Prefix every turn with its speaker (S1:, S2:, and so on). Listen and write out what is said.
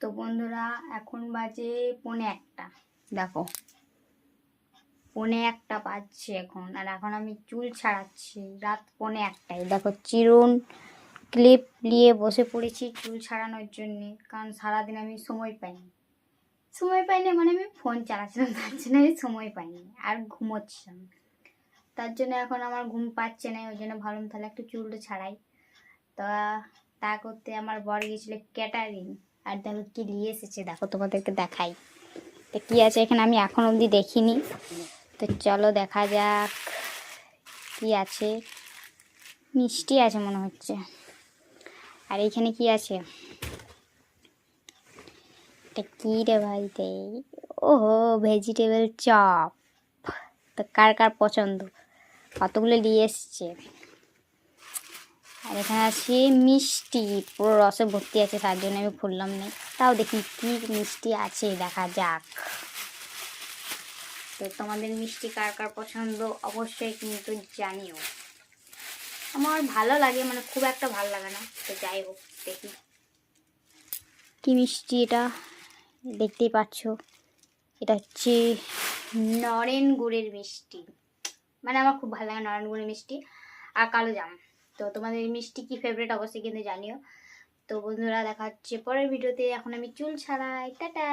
S1: তো বন্ধুরা এখন বাজে 1:45। দেখো 1:45 বাজছে এখন, আর এখন আমি চুল ছাড়াচ্ছি রাত 1:45টায়। দেখো চিরুন ক্লিপ নিয়ে বসে পড়েছি চুল ছাড়ানোর জন্যে, কারণ সারাদিন আমি সময় পাইনি মানে আমি ফোন চালাচ্ছিলাম, তার জন্য আমি সময় পাইনি আর ঘুমোচ্ছিলাম। তার জন্য এখন আমার ঘুম পাচ্ছে না, ওই জন্য ভাবলাম তাহলে একটু চুলটা ছাড়াই। তা করতে আমার বর গিয়েছিল ক্যাটারিং, আর দেখো কি নিয়ে এসেছে, দেখো তোমাদেরকে দেখাই। তো কী আছে এখানে আমি এখন অবধি দেখিনি, তো চলো দেখা যাক কি আছে। মিষ্টি আছে মনে হচ্ছে। আর এইখানে কি আছে, এটা কী রে ভাইতে, ওহো ভেজিটেবল চপ। তো কার কার পছন্দ, কতগুলো নিয়ে এসছে। আর এখানে আছে মিষ্টি, পুরো রসে ভর্তি আছে, তার জন্য আমি খুললাম না। তাও দেখি কি মিষ্টি আছে, দেখা যাক। তো তোমাদের মিষ্টি কার কার পছন্দ অবশ্যই কিন্তু জানিও। আমার ভালো লাগে, মানে খুব একটা ভালো লাগে না, তো যাই হোক দেখি কি মিষ্টি। এটা দেখতেই পাচ্ছ, এটা হচ্ছে নরেন গুড়ের মিষ্টি, মানে আমার খুব ভালো লাগে নরেন গুড়ের মিষ্টি আর কালো জাম। তো তোমাদের মিষ্টি কি ফেভারিট অবশ্যই কিন্তু জানিও। তো বন্ধুরা দেখা হচ্ছে পরের ভিডিওতে। এখন আমি চুল ছাড়াই, টাটা।